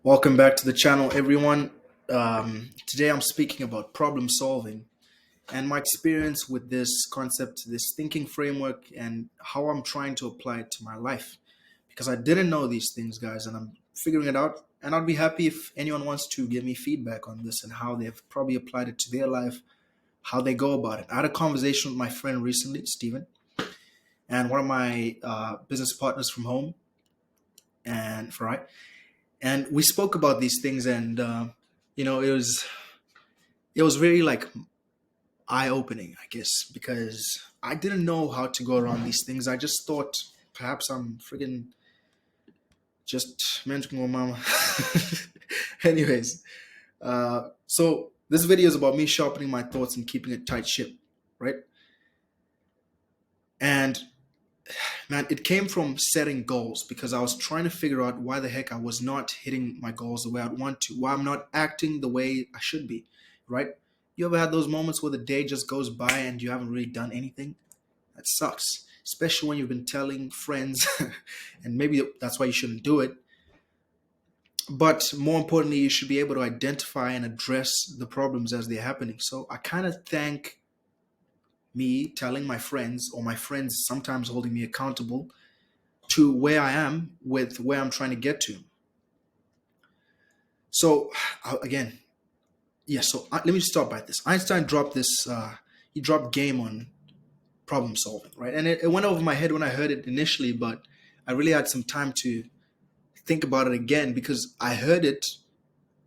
Welcome back to the channel, everyone. Today I'm speaking about problem solving and my experience with this concept, this thinking framework, and how I'm trying to apply it to my life. Because I didn't know these things, guys, and I'm figuring it out. And I'd be happy if anyone wants to give me feedback on this and how they've probably applied it to their life, how they go about it. I had a conversation with my friend recently, Steven, and one of my business partners from home, and right. And we spoke about these things, and it was very like eye opening, I guess, because I didn't know how to go around these things. I just thought perhaps I'm friggin' just mentioning my mama. Anyways, so this video is about me sharpening my thoughts and keeping a tight ship, right? And man, it came from setting goals because I was trying to figure out why the heck I was not hitting my goals the way I'd want to, why I'm not acting the way I should be, right? You ever had those moments where the day just goes by and you haven't really done anything? That sucks, especially when you've been telling friends, and maybe that's why you shouldn't do it. But more importantly, you should be able to identify and address the problems as they're happening. So I kind of thank me telling my friends, or my friends sometimes holding me accountable to where I am with where I'm trying to get to. So again, yeah. So let me start by this. Einstein dropped this. He dropped game on problem solving, right? And it went over my head when I heard it initially, but I really had some time to think about it again because I heard it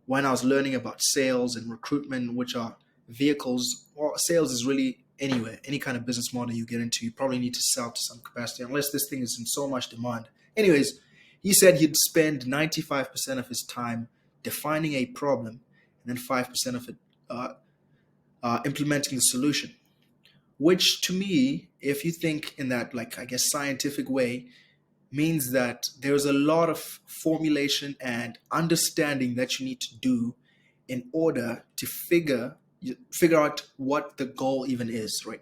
when I was learning about sales and recruitment, which are vehicles. Well, sales is really anywhere, any kind of business model you get into, you probably need to sell to some capacity, unless this thing is in so much demand. Anyways, he said he'd spend 95% of his time defining a problem and then 5% of it implementing the solution. Which to me, if you think in that, like, I guess, scientific way, means that there's a lot of formulation and understanding that you need to do in order to figure out what the goal even is, right?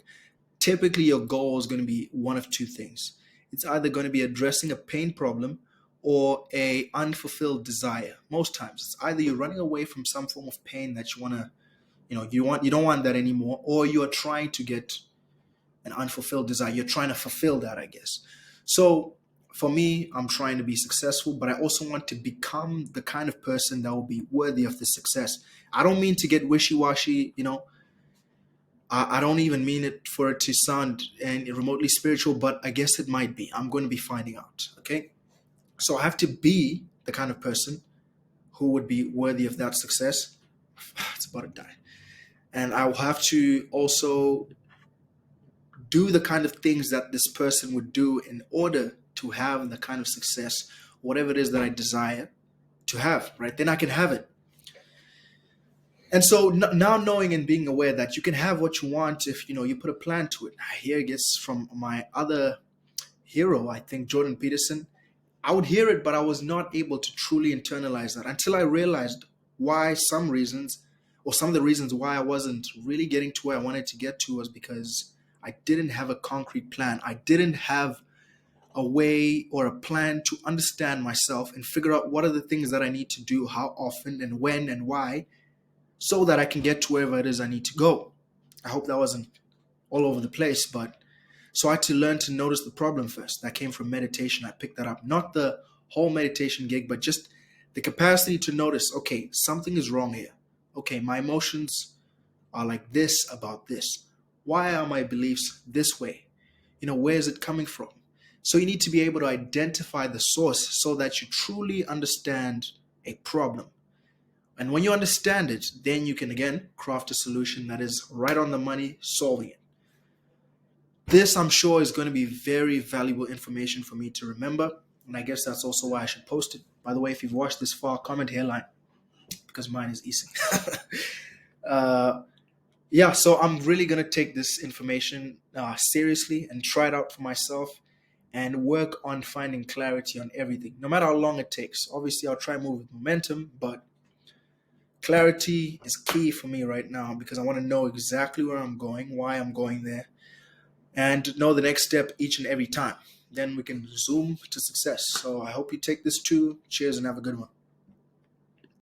Typically, your goal is going to be one of two things. It's either going to be addressing a pain problem or a unfulfilled desire. Most times, it's either you're running away from some form of pain that you want to, you don't want that anymore, or you are trying to get an unfulfilled desire. You're trying to fulfill that, I guess. So for me, I'm trying to be successful, but I also want to become the kind of person that will be worthy of this success. I don't mean to get wishy-washy, I don't even mean it for it to sound and remotely spiritual, but I guess it might be. I'm going to be finding out, okay? So I have to be the kind of person who would be worthy of that success. It's about to die. And I will have to also do the kind of things that this person would do in order to have the kind of success, whatever it is that I desire to have, right? Then I can have it. And so now knowing and being aware that you can have what you want if, you put a plan to it. Here it gets from my other hero, I think, Jordan Peterson. I would hear it, but I was not able to truly internalize that until I realized why some of the reasons why I wasn't really getting to where I wanted to get to was because I didn't have a concrete plan. I didn't have a way or a plan to understand myself and figure out what are the things that I need to do, how often and when and why, so that I can get to wherever it is I need to go. I hope that wasn't all over the place, but so I had to learn to notice the problem first. That came from meditation. I picked that up. Not the whole meditation gig, but just the capacity to notice, okay, something is wrong here. Okay, my emotions are like this about this. Why are my beliefs this way? Where is it coming from? So you need to be able to identify the source so that you truly understand a problem. And when you understand it, then you can, again, craft a solution that is right on the money, solving it. This, I'm sure, is going to be very valuable information for me to remember. And I guess that's also why I should post it. By the way, if you've watched this far, comment hairline, because mine is easy. Yeah, so I'm really going to take this information seriously and try it out for myself and work on finding clarity on everything, no matter how long it takes. Obviously, I'll try and move with momentum, but clarity is key for me right now because I want to know exactly where I'm going, why I'm going there, and know the next step each and every time. Then we can zoom to success. So I hope you take this too. Cheers and have a good one.